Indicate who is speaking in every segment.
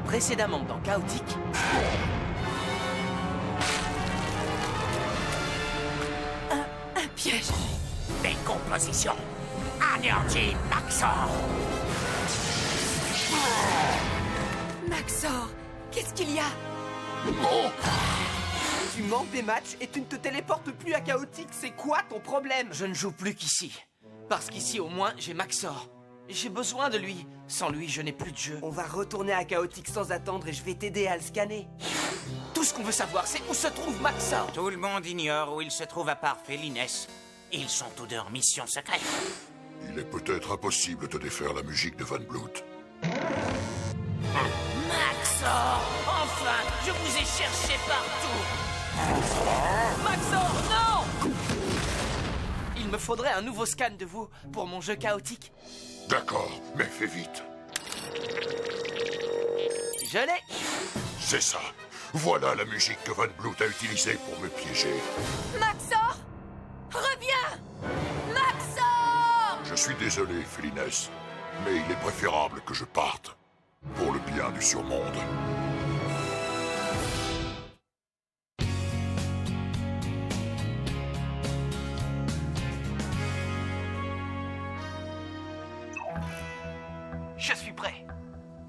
Speaker 1: Précédemment dans Chaotique... Un piège.
Speaker 2: Décomposition. Anéantis Maxor.
Speaker 1: Maxor, qu'est-ce qu'il y a? Tu manques des matchs et tu ne te téléportes plus à Chaotique. C'est quoi ton problème? Je ne joue plus qu'ici. Parce qu'ici, au moins, j'ai Maxor. J'ai besoin de lui. Sans lui, je n'ai plus de jeu. On va retourner à Chaotique sans attendre et je vais t'aider à le scanner. Tout ce qu'on veut savoir, c'est où se trouve Maxor.
Speaker 2: Tout le monde ignore où il se trouve à part Félines. Ils sont tous deux en mission secrète.
Speaker 3: Il est peut-être impossible de défaire la musique de Van Bloot.
Speaker 2: Maxor! Enfin, je vous ai cherché partout.
Speaker 1: Maxor, non! Il me faudrait un nouveau scan de vous pour mon jeu Chaotique.
Speaker 3: D'accord, mais fais vite.
Speaker 1: Je l'ai.
Speaker 3: C'est ça. Voilà la musique que Van Bloot a utilisée pour me piéger.
Speaker 4: Maxor! Reviens! Maxor!
Speaker 3: Je suis désolé, Félines, mais il est préférable que je parte. Pour le bien du surmonde.
Speaker 1: Je suis prêt.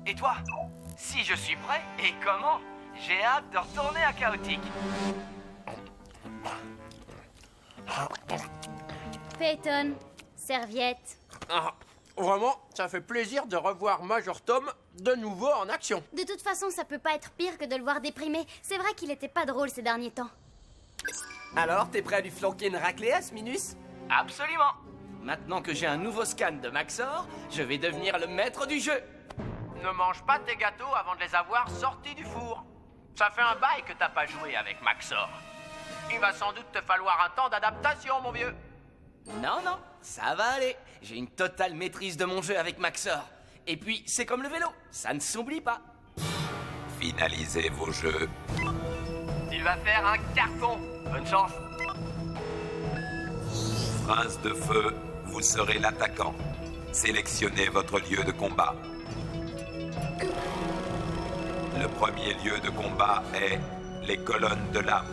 Speaker 1: Et toi? Si je suis prêt, et comment? J'ai hâte de retourner à Chaotique.
Speaker 5: Peyton, serviette.
Speaker 6: Ah, vraiment, ça fait plaisir de revoir Major Tom de nouveau en action.
Speaker 5: De toute façon, ça peut pas être pire que de le voir déprimé. C'est vrai qu'il était pas drôle ces derniers temps.
Speaker 1: Alors, t'es prêt à lui flanquer une raclée à ce Minus? Absolument. Maintenant que j'ai un nouveau scan de Maxor, je vais devenir le maître du jeu.
Speaker 6: Ne mange pas tes gâteaux avant de les avoir sortis du four. Ça fait un bail que t'as pas joué avec Maxor. Il va sans doute te falloir un temps d'adaptation, mon vieux.
Speaker 1: Non, non, ça va aller. J'ai une totale maîtrise de mon jeu avec Maxor. Et puis, c'est comme le vélo, ça ne s'oublie pas.
Speaker 7: Finalisez vos jeux.
Speaker 1: Il va faire un carton. Bonne chance.
Speaker 7: Prince de feu, vous serez l'attaquant. Sélectionnez votre lieu de combat. Le premier lieu de combat est les colonnes de l'âme.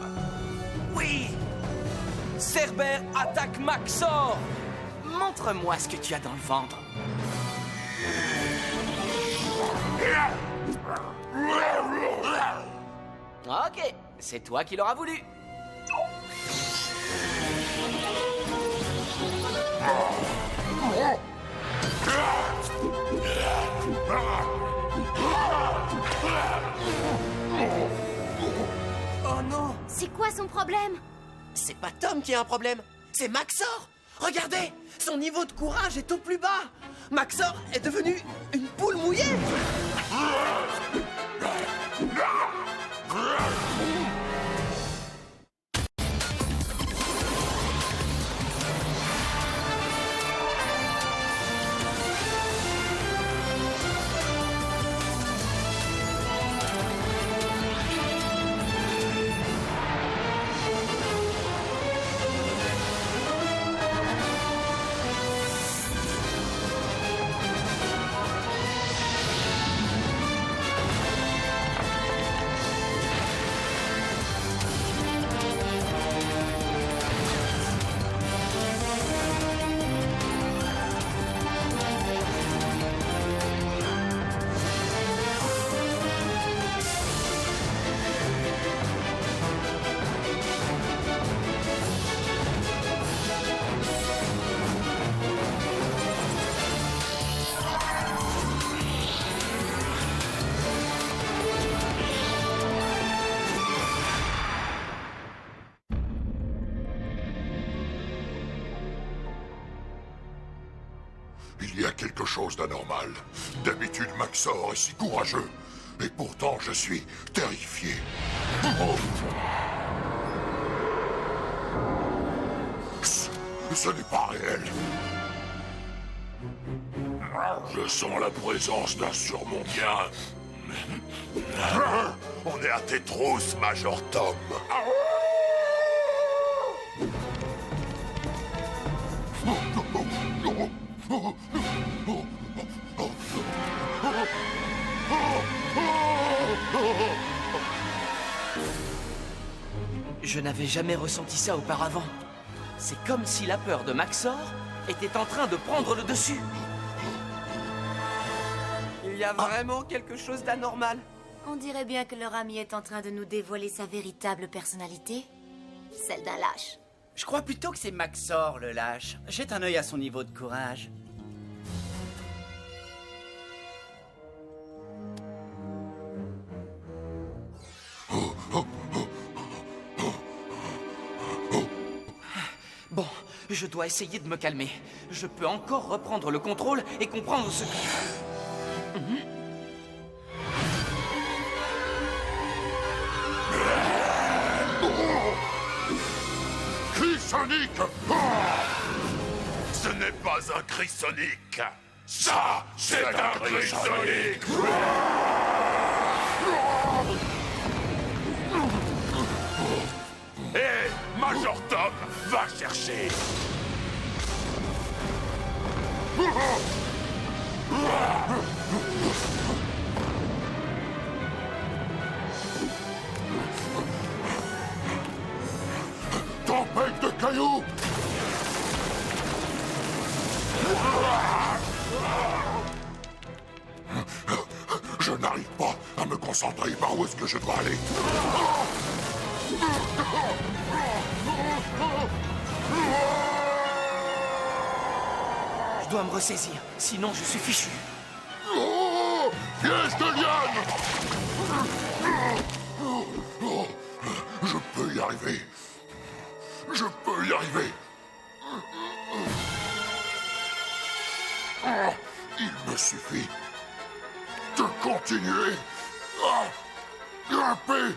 Speaker 1: Oui! Cerbère attaque Maxor! Montre-moi ce que tu as dans le ventre. Ok, c'est toi qui l'auras voulu. Oh non!
Speaker 5: C'est quoi son problème?
Speaker 1: C'est pas Tom qui a un problème, c'est Maxor! Regardez, son niveau de courage est au plus bas! Maxor est devenu une poule mouillée!
Speaker 3: Il y a quelque chose d'anormal. D'habitude, Maxor est si courageux. Et pourtant, je suis terrifié. Oh. Ce n'est pas réel. Je sens la présence d'un surmondien. On est à tes trousses, Major Tom. Oh
Speaker 1: Je n'avais jamais ressenti ça auparavant. C'est comme si la peur de Maxor était en train de prendre le dessus. Il y a vraiment quelque chose d'anormal.
Speaker 4: On dirait bien que leur ami est en train de nous dévoiler sa véritable personnalité. Celle d'un lâche.
Speaker 8: Je crois plutôt que c'est Maxor, le lâche. Jette un œil à son niveau de courage.
Speaker 1: Bon, je dois essayer de me calmer. Je peux encore reprendre le contrôle et comprendre ce que...
Speaker 3: Cri Sonic! Ce n'est pas un cri Sonic! Ça, c'est un cri Sonic! Hé, Major Tom, va chercher! Tempête de cailloux! Je n'arrive pas à me concentrer. Par où est-ce que je dois aller?
Speaker 1: Je dois me ressaisir, sinon je suis fichu.
Speaker 3: Oh, piège de liane! Je peux y arriver. Je peux y arriver. Il me suffit de continuer à grimper.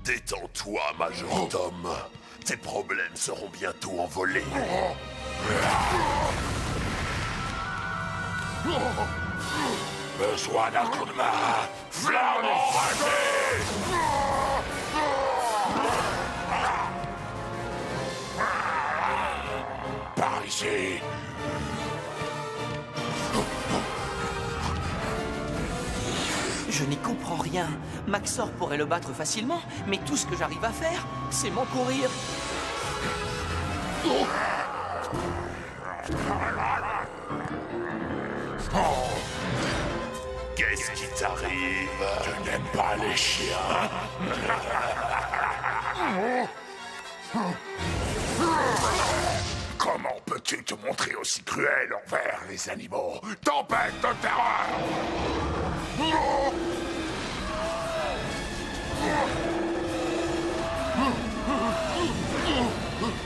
Speaker 3: Détends-toi, Major Tom. Tes problèmes seront bientôt envolés. Besoin d'un coup de main. Flamme enragée! Par ici.
Speaker 1: Je n'y comprends rien. Maxor pourrait le battre facilement, mais tout ce que j'arrive à faire, c'est m'encourir.
Speaker 3: Qu'est-ce qui t'arrive? Je n'aime pas les chiens. Comment peux-tu te montrer aussi cruel envers les animaux? Tempête de terreur!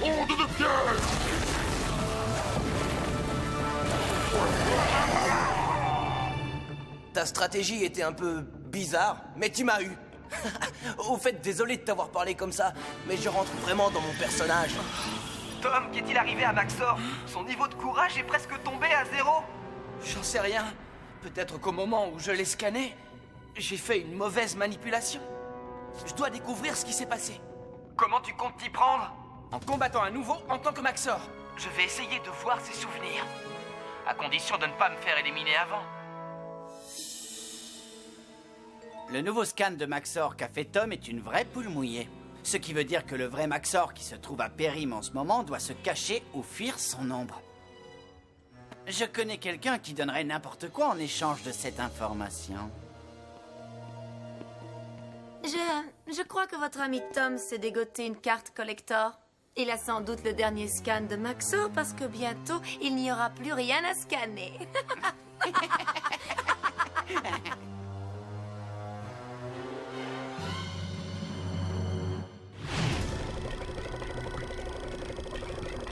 Speaker 3: Onde de piège!
Speaker 8: Ta stratégie était un peu bizarre, mais tu m'as eu. Au fait, désolé de t'avoir parlé comme ça, mais je rentre vraiment dans mon personnage.
Speaker 1: Tom, qu'est-il arrivé à Maxor? Son niveau de courage est presque tombé à 0. J'en sais rien. Peut-être qu'au moment où je l'ai scanné, j'ai fait une mauvaise manipulation. Je dois découvrir ce qui s'est passé. Comment tu comptes t'y prendre? En combattant à nouveau en tant que Maxor. Je vais essayer de voir ses souvenirs. À condition de ne pas me faire éliminer avant.
Speaker 8: Le nouveau scan de Maxor qu'a fait Tom est une vraie poule mouillée. Ce qui veut dire que le vrai Maxor qui se trouve à Périm en ce moment doit se cacher ou fuir son ombre. Je connais quelqu'un qui donnerait n'importe quoi en échange de cette information.
Speaker 4: Je crois que votre ami Tom s'est dégoté une carte collector. Il a sans doute le dernier scan de Maxor parce que bientôt, il n'y aura plus rien à scanner.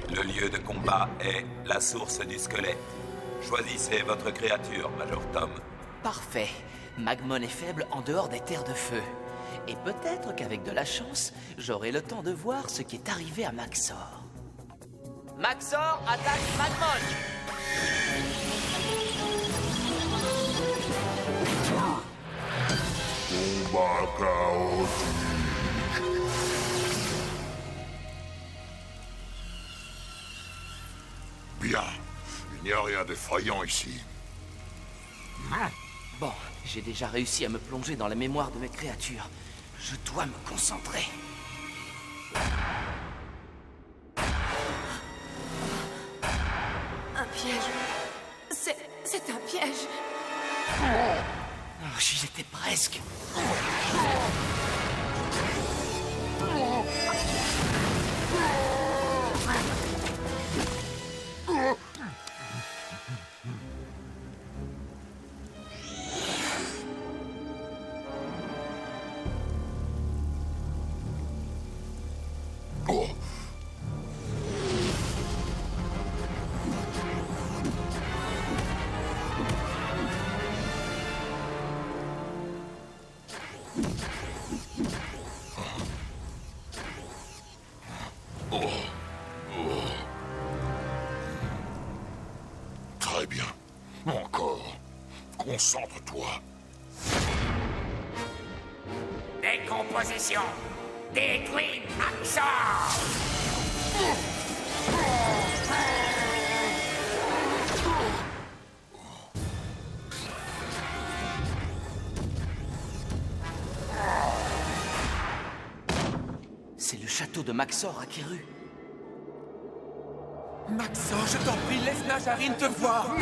Speaker 7: Le lieu de combat est la source du squelette. Choisissez votre créature, Major Tom.
Speaker 1: Parfait. Magmon est faible en dehors des terres de feu. Et peut-être qu'avec de la chance, j'aurai le temps de voir ce qui est arrivé à Maxor. Maxor attaque Magmon!
Speaker 3: Combat chaotique. Bien. Il n'y a rien d'effrayant ici.
Speaker 1: Bon, j'ai déjà réussi à me plonger dans la mémoire de mes créatures. Je dois me concentrer.
Speaker 4: Un piège. C'est un piège.
Speaker 1: Oh, j'y étais presque.
Speaker 3: Oh. Très bien. Encore. Concentre-toi.
Speaker 2: Décomposition. Détruis Maxor.
Speaker 1: C'est le château de Maxor à Kéru.
Speaker 9: Maxor, je t'en prie, laisse Najarine te voir.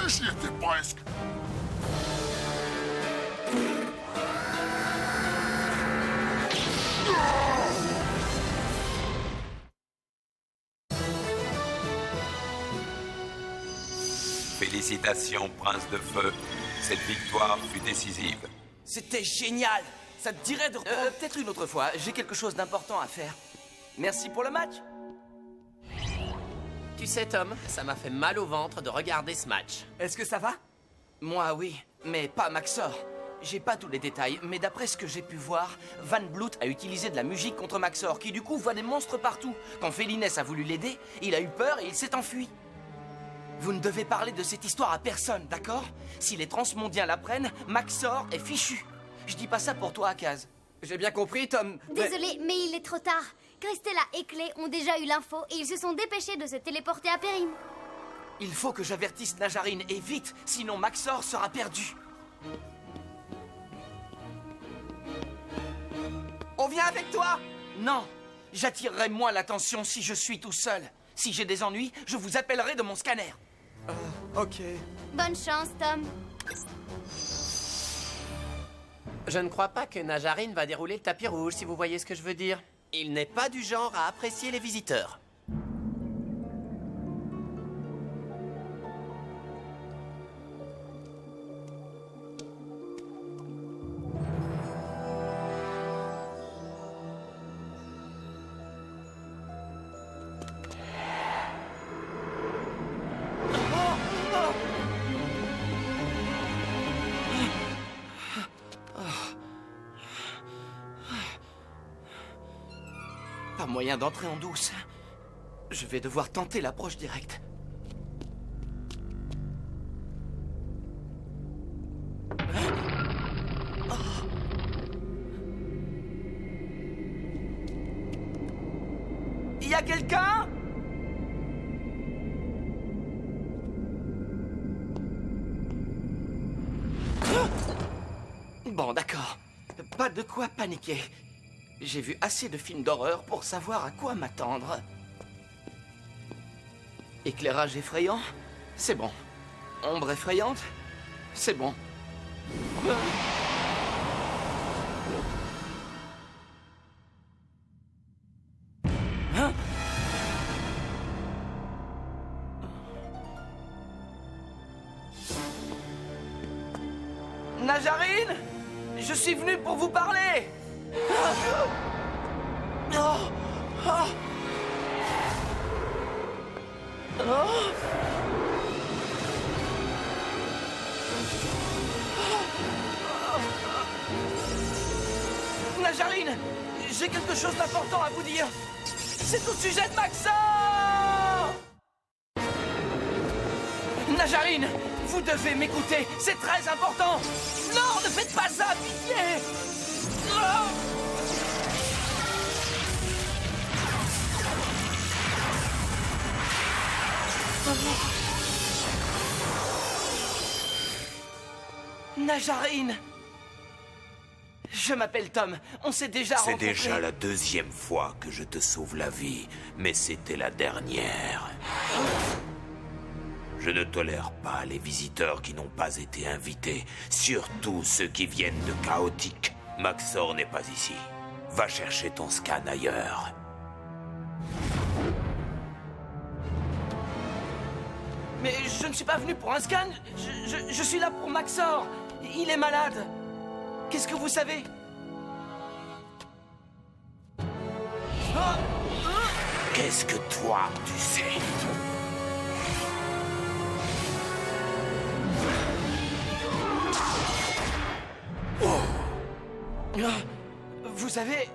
Speaker 3: J'y étais presque.
Speaker 7: Félicitations, Prince de Feu. Cette victoire fut décisive.
Speaker 1: C'était génial! Ça te dirait de... peut-être une autre fois, j'ai quelque chose d'important à faire. Merci pour le match.
Speaker 6: Tu sais, Tom, ça m'a fait mal au ventre de regarder ce match.
Speaker 9: Est-ce que ça va?
Speaker 1: Moi, oui, mais pas Maxor. J'ai pas tous les détails, mais d'après ce que j'ai pu voir, Van Bloot a utilisé de la musique contre Maxor, qui du coup voit des monstres partout. Quand Félinès a voulu l'aider, il a eu peur et il s'est enfui. Vous ne devez parler de cette histoire à personne, d'accord? Si les transmondiens l'apprennent, Maxor est fichu. Je dis pas ça pour toi, Akaz.
Speaker 9: J'ai bien compris, Tom.
Speaker 5: Désolé, mais il est trop tard. Christella et Clay ont déjà eu l'info et ils se sont dépêchés de se téléporter à Périm.
Speaker 1: Il faut que j'avertisse Najarine, et vite, sinon Maxor sera perdu.
Speaker 9: On vient avec toi?
Speaker 1: Non, j'attirerai moins l'attention si je suis tout seul. Si j'ai des ennuis, je vous appellerai de mon scanner.
Speaker 9: Ok.
Speaker 5: Bonne chance, Tom.
Speaker 6: Je ne crois pas que Najarine va dérouler le tapis rouge, si vous voyez ce que je veux dire. Il n'est pas du genre à apprécier les visiteurs.
Speaker 1: Pas moyen d'entrer en douce. Je vais devoir tenter l'approche directe. Y a quelqu'un? Bon, d'accord. Pas de quoi paniquer. J'ai vu assez de films d'horreur pour savoir à quoi m'attendre. Éclairage effrayant? C'est bon. Ombre effrayante? C'est bon. Najarine, je suis venu pour vous parler. Oh. Oh. Oh. Najarine, j'ai quelque chose d'important à vous dire. C'est au sujet de Maxor! Najarine, vous devez m'écouter, c'est très important. Non, ne faites pas ça, pitié! Oh. Najarine! Je m'appelle Tom, on s'est déjà rencontrés.
Speaker 7: C'est déjà la deuxième fois que je te sauve la vie, mais c'était la dernière. Je ne tolère pas les visiteurs qui n'ont pas été invités, surtout ceux qui viennent de Chaotique. Maxor n'est pas ici. Va chercher ton scan ailleurs.
Speaker 1: Mais je ne suis pas venu pour un scan, je suis là pour Maxor. Il est malade. Qu'est-ce que vous savez?
Speaker 7: Qu'est-ce que toi, tu sais?
Speaker 1: Vous savez...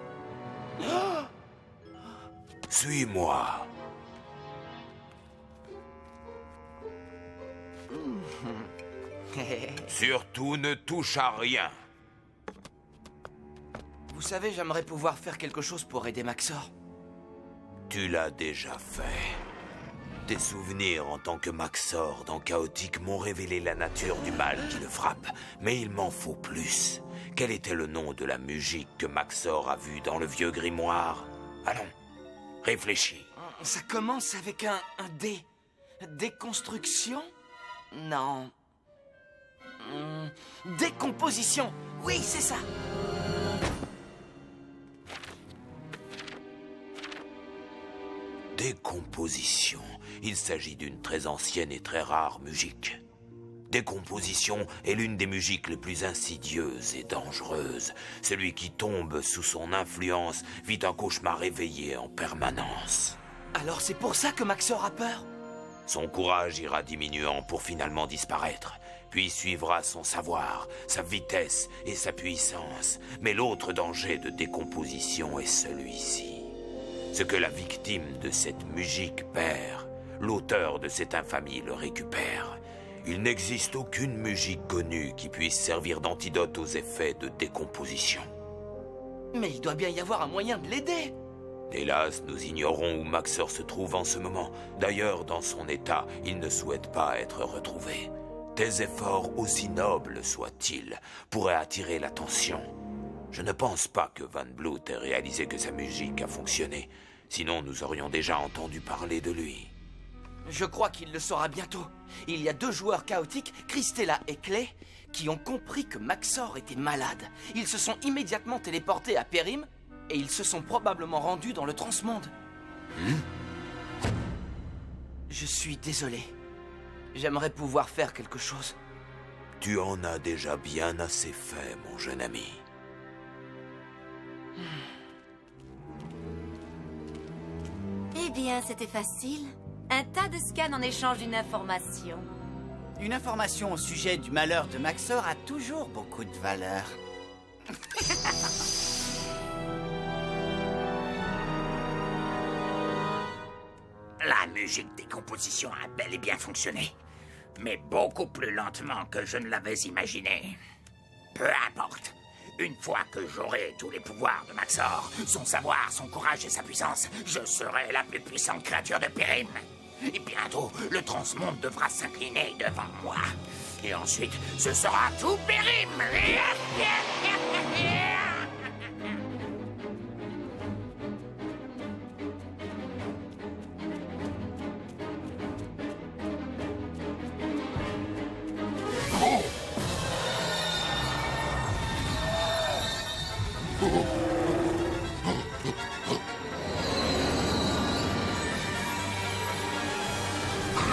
Speaker 7: Suis-moi. Surtout ne touche à rien.
Speaker 1: Vous savez, j'aimerais pouvoir faire quelque chose pour aider Maxor.
Speaker 7: Tu l'as déjà fait. Tes souvenirs en tant que Maxor dans Chaotique m'ont révélé la nature du mal qui le frappe. Mais il m'en faut plus. Quel était le nom de la musique que Maxor a vue dans le vieux grimoire? Allons, réfléchis.
Speaker 1: Ça commence avec un D. Déconstruction? Non. Décomposition. Oui, c'est ça.
Speaker 7: Décomposition. Il s'agit d'une très ancienne et très rare musique. Décomposition est l'une des musiques les plus insidieuses et dangereuses. Celui qui tombe sous son influence vit un cauchemar éveillé en permanence.
Speaker 1: Alors c'est pour ça que Maxor a peur?
Speaker 7: Son courage ira diminuant pour finalement disparaître. Puis suivra son savoir, sa vitesse et sa puissance. Mais l'autre danger de décomposition est celui-ci. Ce que la victime de cette musique perd, l'auteur de cette infamie le récupère. Il n'existe aucune musique connue qui puisse servir d'antidote aux effets de décomposition.
Speaker 1: Mais il doit bien y avoir un moyen de l'aider.
Speaker 7: Hélas, nous ignorons où Maxor se trouve en ce moment. D'ailleurs, dans son état, il ne souhaite pas être retrouvé. Tes efforts, aussi nobles soient-ils, pourraient attirer l'attention. Je ne pense pas que Van Bloot ait réalisé que sa musique a fonctionné. Sinon, nous aurions déjà entendu parler de lui.
Speaker 1: Je crois qu'il le saura bientôt. Il y a 2 joueurs chaotiques, Christella et Clay, qui ont compris que Maxor était malade. Ils se sont immédiatement téléportés à Périm et ils se sont probablement rendus dans le transmonde. Je suis désolé. J'aimerais pouvoir faire quelque chose.
Speaker 7: Tu en as déjà bien assez fait, mon jeune ami.
Speaker 4: Eh bien, c'était facile. Un tas de scans en échange d'une information.
Speaker 8: Une information au sujet du malheur de Maxor a toujours beaucoup de valeur.
Speaker 2: La musique décomposition a bel et bien fonctionné, mais beaucoup plus lentement que je ne l'avais imaginé. Peu importe. Une fois que j'aurai tous les pouvoirs de Maxor, son savoir, son courage et sa puissance, je serai la plus puissante créature de Périm. Et bientôt, le transmonde devra s'incliner devant moi. Et ensuite, ce sera tout Périm.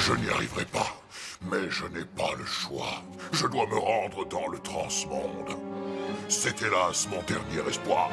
Speaker 3: Je n'y arriverai pas, mais je n'ai pas le choix. Je dois me rendre dans le transmonde. C'est hélas mon dernier espoir.